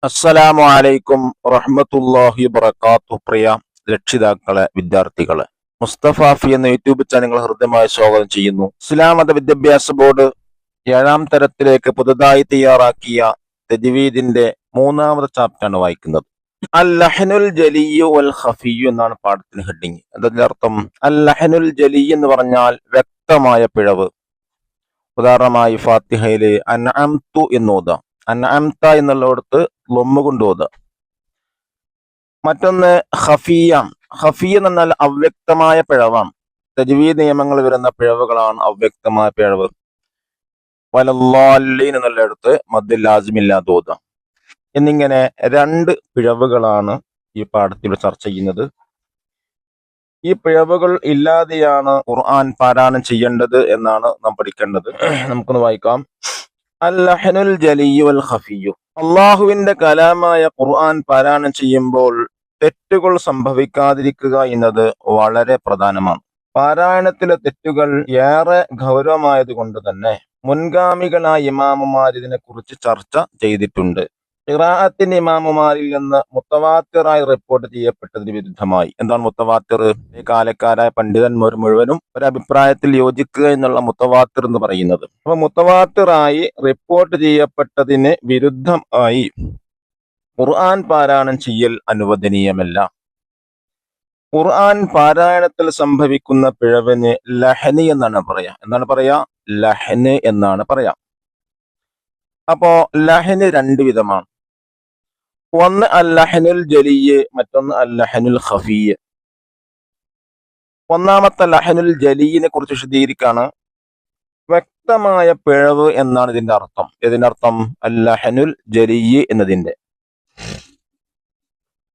അസ്സലാമു അലൈക്കും റഹ്മത്തുള്ളാഹി വബറകാതുഹു. പ്രിയ രക്ഷിതാക്കളെ, വിദ്യാർത്ഥികളെ, മുസ്തഫാഫി എന്ന യൂട്യൂബ് ചാനൽ ഹൃദ്യമായി സ്വാഗതം ചെയ്യുന്നു. ഇസ്ലാം മത വിദ്യാഭ്യാസ ബോർഡ് 7ാം തരത്തിലേക്ക് പുതുതായി തയ്യാറാക്കിയ തജ്വീദിന്റെ 3ാമത്തെ ചാപ്റ്ററാണ് വായിക്കുന്നത്. അൽ ലഹ്നുൽ ജലിയ്യു വൽ ഖഫിയ്യു എന്നാണ് പാഠത്തിന് ഹെഡിങ്. അതിന്റെ അർത്ഥം അൽ ലഹ്നുൽ ജലി എന്ന് പറഞ്ഞാൽ വ്യക്തമായ പിഴവ്. ഉദാഹരണമായി ഫാത്തിഹയില് അൻഅംതു എന്നോതാം. അൻഅംത എന്നുള്ളിടത്ത് ലൊമ്മ കൊണ്ട് ഓതുക. മറ്റൊന്ന് ഖഫിയ. ഖഫിയ എന്ന് പറഞ്ഞാൽ അവ്യക്തമായ പിഴവാണ്. തജ്വീദ് നിയമങ്ങൾ വരുന്ന പിഴവുകളാണ് അവ്യക്തമായ പിഴവ്. വലല്ലാലീൻ എന്നുള്ളിടത്ത് മദ്ദ് ലാസിമില്ലാതെ ഓതുക. എന്നിങ്ങനെ 2 പിഴവുകളാണ് ഈ പാഠത്തിൽ ചർച്ച ചെയ്യുന്നത്. ഈ പിഴവുകൾ ഇല്ലാതെയാണ് ഖുർആൻ പാരായണം ചെയ്യേണ്ടത് എന്നാണ് നാം പഠിക്കേണ്ടത്. നമുക്കൊന്ന് വായിക്കാം. അൽ ലഹ്നുൽ ജലിയ്യു വൽ ഖഫിയ്യു. അള്ളാഹുവിന്റെ കലാമായ ഖുർആൻ പാരായണം ചെയ്യുമ്പോൾ തെറ്റുകൾ സംഭവിക്കാതിരിക്കുക എന്നത് വളരെ പ്രധാനമാണ്. പാരായണത്തിലെ തെറ്റുകൾ ഏറെ ഗൗരവമായത് കൊണ്ട് തന്നെ മുൻഗാമികളായ ഇമാമുമാർ ഇതിനെക്കുറിച്ച് ചർച്ച ചെയ്തിട്ടുണ്ട്. ഖിറാഅത്തിന്റെ ഇമാമുമാരിൽ നിന്ന് മുത്തവാത്തിറായി റിപ്പോർട്ട് ചെയ്യപ്പെട്ടതിന് വിരുദ്ധമായി. എന്താണ് മുത്തവാത്തിർ? ഈ കാലക്കാരായ പണ്ഡിതന്മാർ മുഴുവനും ഒരഭിപ്രായത്തിൽ യോജിക്കുക എന്നുള്ള മുത്തവാത്തിർ എന്ന് പറയുന്നത്. അപ്പൊ മുത്തവാത്തിറായി റിപ്പോർട്ട് ചെയ്യപ്പെട്ടതിന് വിരുദ്ധമായി ഖുർആൻ പാരായണം ചെയ്യൽ അനുവദനീയമല്ല. ഖുർആൻ പാരായണത്തിൽ സംഭവിക്കുന്ന പിഴവിന് ലഹ്ന് എന്നാണ് പറയാ. എന്താണ് പറയാ? ലഹ്ന് എന്നാണ് പറയാ. അപ്പോ ലഹ്ന് 2 വിധമാണ്. ഒന്ന് അൽ ലഹ്നുൽ ജലിയ്യ്, മറ്റൊന്ന് അൽ ലഹ്നുൽ ഖഫിയ്യ്. ഒന്നാമത്തെ ലഹ്നുൽ ജലിയിനെ കുറിച്ച് വിശദീകരിക്കാണ്. വ്യക്തമായ പിഴവ് എന്നാണ് ഇതിന്റെ അർത്ഥം. ഇതിന്റെ അർത്ഥം അൽ ലഹ്നുൽ ജലിയ്യ് എന്നതിന്റെ.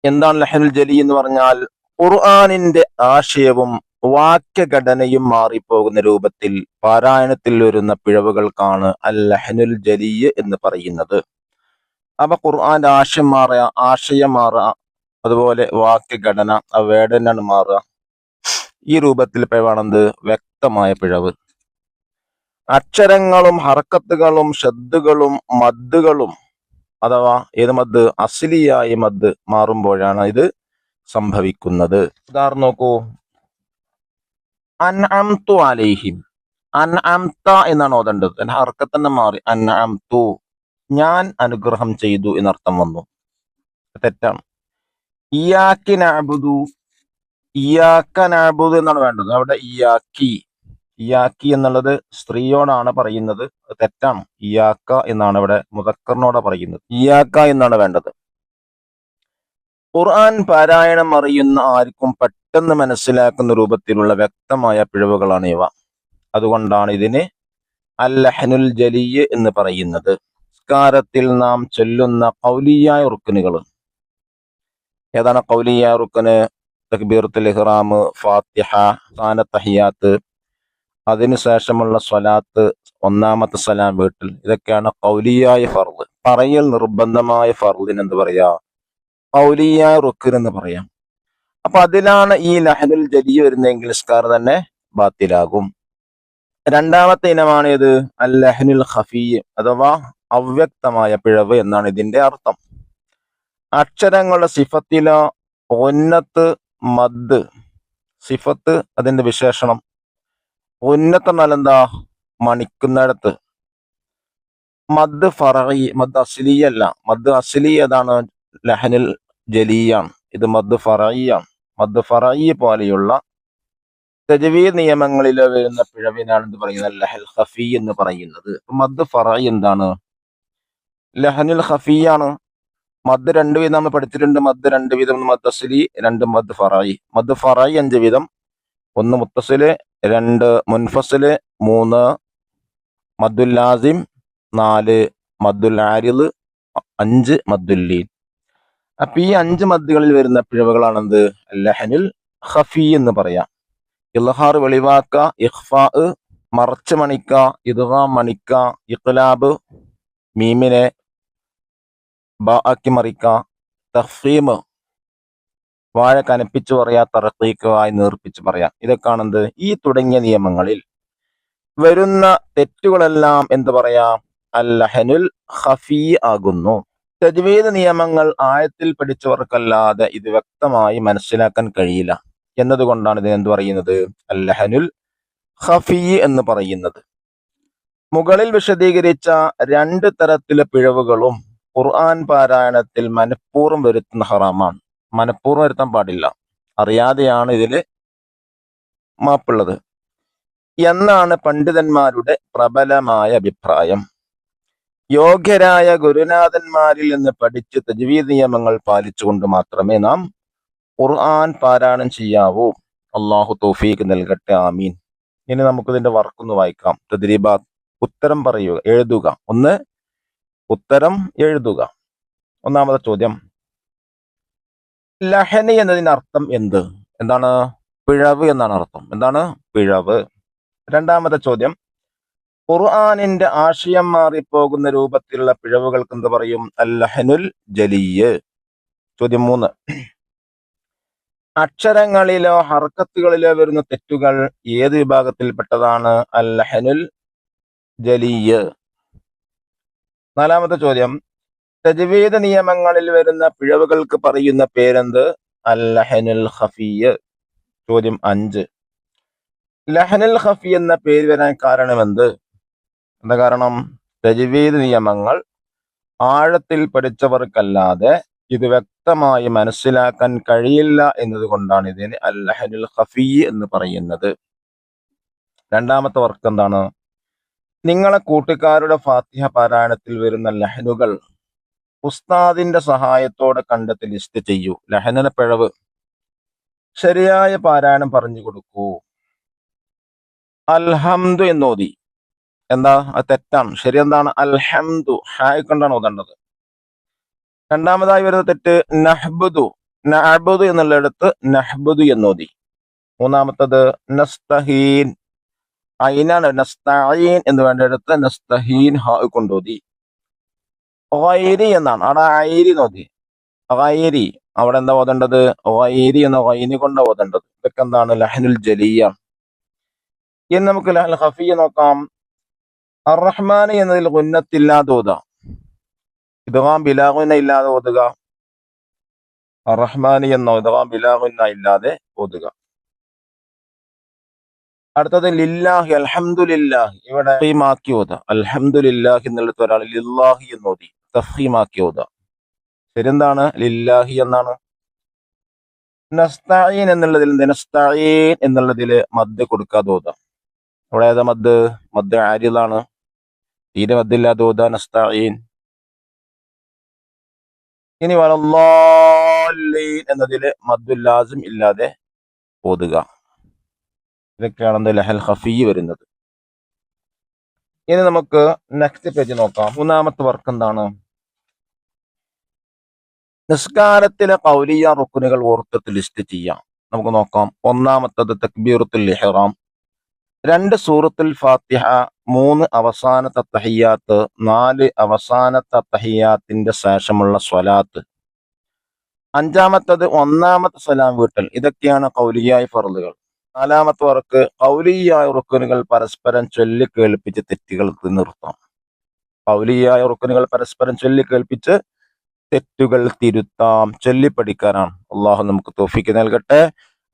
എന്താണ് ലഹ്നുൽ ജലി എന്ന് പറഞ്ഞാൽ? ഖുർആനിന്റെ ആശയവും വാക്യഘടനയും മാറിപ്പോകുന്ന രൂപത്തിൽ പാരായണത്തിൽ വരുന്ന പിഴവുകൾക്കാണ് അൽ ലഹ്നുൽ ജലിയ്യ് എന്ന് പറയുന്നത്. അപ്പൊ ഖുർആന്റെ ആശയം മാറുക, അതുപോലെ വാക്യഘടന വേടനാണ് മാറുക. ഈ രൂപത്തിൽ പിഴവാണെന്ത്? വ്യക്തമായ പിഴവ്. അക്ഷരങ്ങളും ഹർക്കത്തുകളും ഷദ്ദുകളും മദ്ദുകളും, അഥവാ ഏത് മദ്? അസ്ലിയായ മദ് മാറുമ്പോഴാണ് ഇത് സംഭവിക്കുന്നത്. ഉദാഹരണം നോക്കൂ. അൻഅംതു അലൈഹിം. അൻഅംത എന്നാണ് ഓതേണ്ടത്. ഹർക്കത്ത് തന്നെ മാറി. അൻഅംതു, ഞാൻ അനുഗ്രഹം ചെയ്തു എന്നർത്ഥം വന്നു. തെറ്റാണ്. ഇയ്യാക്കി നഅ്ബുദു. ഇയ്യാക്ക നഅ്ബുദു എന്നാണ് വേണ്ടത്. അവിടെ ഇയ്യാക്കി എന്നുള്ളത് സ്ത്രീയോടാണ് പറയുന്നത്. തെറ്റാണ്. ഇയ്യാക്ക എന്നാണ് ഇവിടെ മുദക്കറിനോട് പറയുന്നത്. ഇയ്യാക്ക എന്നാണ് വേണ്ടത്. ഖുർആൻ പാരായണം അറിയുന്ന ആർക്കും പെട്ടെന്ന് മനസ്സിലാക്കുന്ന രൂപത്തിലുള്ള വ്യക്തമായ പിഴവുകളാണ് ഇവ. അതുകൊണ്ടാണ് ഇതിന് അൽ ലഹ്നുൽ ജലിയ്യ് എന്ന് പറയുന്നത്. നിസ്കാരത്തിൽ നാം ചൊല്ലുന്ന ഖൗലിയായ റുക്നുകൾ. ഏതാണ് ഖൗലിയായ റുക്ന്? തക്ബീറത്തുൽ ഇഹ്റാം, ഫാത്തിഹ, തഹിയാത്ത്, അതിനുശേഷമുള്ള സ്വലാത്ത്, 1ാമത്തെ സലാം വീട്ടിൽ. ഇതൊക്കെയാണ് ഖൗലിയായ ഫർദ്. പറയൽ നിർബന്ധമായ ഫർദിന് എന്ത് പറയാ? ഖൗലിയായ റുക്ൻ എന്ന് പറയാം. അപ്പൊ അതിലാണ് ഈ ലഹ്നുൽ ജലി വരുന്നതെങ്കിൽ നിസ്കാരം തന്നെ ബാത്തിലാകും. 2ാമത്തെ ഇനമാണ് ഇത് അൽ ലഹ്നുൽ ഖഫിയ്യ്, അഥവാ അവ്യക്തമായ പിഴവ് എന്നാണ് ഇതിന്റെ അർത്ഥം. അക്ഷരങ്ങളുടെ സിഫത്തിലോ ഉന്നത്ത് മദ്, സിഫത്ത് അതിന്റെ വിശേഷണം. ഉന്നത്ത് എന്നാൽ എന്താ? മണിക്കുന്നിടത്ത്. മദ് ഫറഈ, മദ് അസ്ലിയല്ല. മദ് അസ്ലി ഏതാണ്? ലഹ്നുൽ ജലിയാണ്. ഇത് മദ് ഫറഈയാണ്. മദ് ഫറഈ പോലെയുള്ള തജ്വീദ് നിയമങ്ങളിൽ വരുന്ന പിഴവിനാണ് എന്ത് പറയുന്നത്? ലഹ്നുൽ ഖഫി എന്ന് പറയുന്നത്. മദ് ഫറഈ എന്താണ്? ലഹ്നുൽ ഖഫിയാണ്. മദ് 2 വിധം നമ്മൾ പഠിച്ചിട്ടുണ്ട്. മദ് 2 വിധം. മദ് അസ്ലി, 2 മദ് ഫറഈ. മദ് ഫറഈ 5 വിധം. 1 മുത്തസില്, 2 മുൻഫസില്, 3 മദ്ദുൽ ലാസിം, 4 മദ്ദുൽ ആരിദ്, 5 മദ്ദുൽ ലീൻ. അപ്പൊ ഈ 5 മദ്ദുകളിൽ വരുന്ന പിഴവുകളാണെന്ത്? ലഹ്നുൽ ഖഫി എന്ന് പറയാം. ഇൽഹാർ വെളിവാക്ക, ഇഖ്ഫാ മറച്ച് മണിക്ക, ഇദ്ഗാം മണിക്ക, ഇഖ്ലാബ് മീമിനെ ബ ആക്കി മറിക്ക, തഫ്ഖീം വാഴ കനപ്പിച്ച് പറയാ, തർഖീഖായി നീർപ്പിച്ച് പറയാം. ഇതൊക്കെയാണെന്ത്? ഈ തുടങ്ങിയ നിയമങ്ങളിൽ വരുന്ന തെറ്റുകളെല്ലാം എന്ത് പറയാം? അൽ ലഹ്നുൽ ഖഫി ആകുന്നു. തജ്വീദ് നിയമങ്ങൾ ആയത്തിൽ പഠിച്ചവർക്കല്ലാതെ ഇത് വ്യക്തമായി മനസ്സിലാക്കാൻ കഴിയില്ല എന്നതുകൊണ്ടാണ് ഇതിന് എന്ത് പറയുന്നത് അൽ-ലഹനുൽ ഖഫി എന്ന് പറയുന്നത്. മുകളിൽ വിശദീകരിച്ച രണ്ട് തരത്തിലെ പിഴവുകളും ഖുർആൻ പാരായണത്തിൽ മനഃപൂർവ്വം വരുത്തുന്ന ഹറാമാണ്. മനഃപൂർവ്വം വരുത്താൻ പാടില്ല, അറിയാതെയാണ് ഇതിൽ മാപ്പുള്ളത് എന്നാണ് പണ്ഡിതന്മാരുടെ പ്രബലമായ അഭിപ്രായം. യോഗ്യരായ ഗുരുനാഥന്മാരിൽ നിന്ന് പഠിച്ച് തജ്വീദ് നിയമങ്ങൾ പാലിച്ചുകൊണ്ട് മാത്രമേ നാം ഖുർആൻ പാരായണം ചെയ്യാവൂ. അള്ളാഹു തൗഫീഖ് നൽകട്ടെ, ആമീൻ. ഇനി നമുക്കിതിന്റെ വർക്കൊന്ന് വായിക്കാം. തദ്രീബാത്ത്, ഉത്തരം പറയുക, എഴുതുക. ഒന്ന്, ഉത്തരം എഴുതുക. ഒന്നാമത്തെ ചോദ്യം, ലഹനി എന്നതിന്റെ അർത്ഥം എന്ത്? എന്താണ്? പിഴവ് എന്നാണ് അർത്ഥം. എന്താണ്? പിഴവ്. രണ്ടാമത്തെ ചോദ്യം, ഖുർആനിന്റെ ആശയം മാറിപ്പോകുന്ന രൂപത്തിലുള്ള പിഴവുകൾക്ക് എന്ത് പറയും? അൽ-ലഹനുൽ ജലിയ്. ചോദ്യം 3, അക്ഷരങ്ങളിലോ ഹർക്കത്തുകളിലോ വരുന്ന തെറ്റുകൾ ഏത് വിഭാഗത്തിൽപ്പെട്ടതാണ്? അൽ-ലഹനുൽ ജലിയ്. നാലാമത്തെ ചോദ്യം, തജ്വീദ് നിയമങ്ങളിൽ വരുന്ന പിഴവുകൾക്ക് പറയുന്ന പേരെന്ത്? അൽ-ലഹനുൽ ഖഫിയ്. ചോദ്യം 5, ലഹനുൽ ഖഫി എന്ന പേര് വരാൻ കാരണമെന്ത്? എന്താ കാരണം? തജ്വീദ് നിയമങ്ങൾ ആഴത്തിൽ പഠിച്ചവർക്കല്ലാതെ ഇത് വ്യക്തമായി മനസ്സിലാക്കാൻ കഴിയില്ല എന്നതുകൊണ്ടാണ് ഇതിന് അൽ-ലഹനുൽ ഖഫി എന്ന് പറയുന്നത്. രണ്ടാമത്തെ വർക്ക് എന്താണ്? നിങ്ങളെ കൂട്ടുകാരുടെ ഫാത്തിഹ പാരായണത്തിൽ വരുന്ന ലഹനുകൾ ഉസ്താദിന്റെ സഹായത്തോടെ കണ്ടെത്തി ലിസ്റ്റ് ചെയ്യൂ. ലഹനന പിഴവ്. ശരിയായ പാരായണം പറഞ്ഞു കൊടുക്കൂ. അൽഹംദു എന്നോതി. എന്താ? അത് തെറ്റാണ്. ശരി എന്താണ്? അൽഹംദു ഹായ് കൊണ്ടാണ് ഓതേണ്ടത്. രണ്ടാമതായി വരുന്ന തെറ്റ് നഹ്ബുദു. നഅബുദു എന്നുള്ളിടത്ത് നഹ്ബുദു എന്നോതി. മൂന്നാമത്തത് നസ്തഹീൻ. അയിനാണ് നസ്തഈൻ എന്ന് വേണ്ടിടത്ത് നസ്തഹീൻ ഹാ കൊണ്ടോതി. ഗൈരി എന്നാണ് അവിടെ ഐരി നോതി. ഗൈരി അവിടെ എന്താ ഓതേണ്ടത്? ഗൈരി എന്ന ഗൈനി കൊണ്ട് ഓതേണ്ടത്. ഇതൊക്കെ എന്താണ്? ലഹനുൽ ജലിയ. ഇനി നമുക്ക് ലഹനുൽ ഖഫിയ നോക്കാം. അർ-റഹ്മാൻ എന്നതിൽ ഗുന്നത്തില്ലാതെ ഓതുക. ഇദ്ഗാം ബിലാ ഗുന്ന ഇല്ലാതെ ഓതുക. അർ-റഹ്മാൻ എന്ന ഇദ്ഗാം ബിലാ ഗുന്ന ഇല്ലാതെ ഓതുക. അടുത്തത് ലില്ലാഹി, അൽഹംദുലില്ലാഹി. ഇവിടെ തഫ്ഖീമാക്കി ഓതുക. അൽഹംദുലില്ലാഹി എന്നുള്ളത് ഒരാൾ ലില്ലാഹി എന്ന് ഓതി തഫ്ഖീമാക്കി ഓതുക. ശരിയെന്താണ്? ലില്ലാഹി എന്നാണ്. നസ്തഈൻ എന്നുള്ളതിൽ നസ്തഈൻ എന്നുള്ളതിൽ മദ് കൊടുക്കാതെ ഓതുക. അവിടെ ഏതാ മദ്? മദ് ആരിദാണ്. തീരെ മദ്ദില്ലാതെ ഓതുക നസ്തഈൻ. ഇനി വലല്ലാലീൻ എന്നതിൽ മദ്ദുൽ ലാസിം ഇല്ലാതെ ഓതുക. ഇതൊക്കെയാണ് ലഹൽ ഖഫി വരുന്നത്. ഇനി നമുക്ക് നെക്സ്റ്റ് പേജ് നോക്കാം. മൂന്നാമത്തെ വർക്ക് എന്താണ്? നിസ്കാരത്തിലെ ഖൗലിയ റുക്നുകൾ ഓർത്തിട്ട് ലിസ്റ്റ് ചെയ്യാം. നമുക്ക് നോക്കാം. ഒന്നാമത്തത് തക്ബീറത്തുൽ ഇഹ്റാം, 2 സൂറത്തുൽ ഫാത്തിഹ, 3 അവസാനത്തെ തഹിയ്യാത്ത്, 4 അവസാനത്തെ തഹിയ്യാത്തിന്റെ ശേഷമുള്ള സ്വലാത്ത്. അഞ്ചാമത്തത് ഒന്നാമത്തെ സലാം വീട്ടൽ. ഇതൊക്കെയാണ് ഖൗലിയായ ഫർളുകൾ. നാലാമത്തെ വർക്ക് ഖൗലിയായ റുക്നുകൾ പരസ്പരം ചൊല്ലി കേൾപ്പിച്ച് തെറ്റുകൾ നിർത്താം. ഖൗലിയായ റുക്നുകൾ പരസ്പരം ചൊല്ലി കേൾപ്പിച്ച് തെറ്റുകൾ തിരുത്താം. ചൊല്ലി പഠിക്കാനാണ്. അള്ളാഹു നമുക്ക് തൗഫീഖ് നൽകട്ടെ.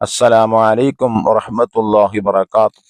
അസ്സലാമു അലൈക്കും വറഹ്മത്തുള്ളാഹി വബറകാതുഹു.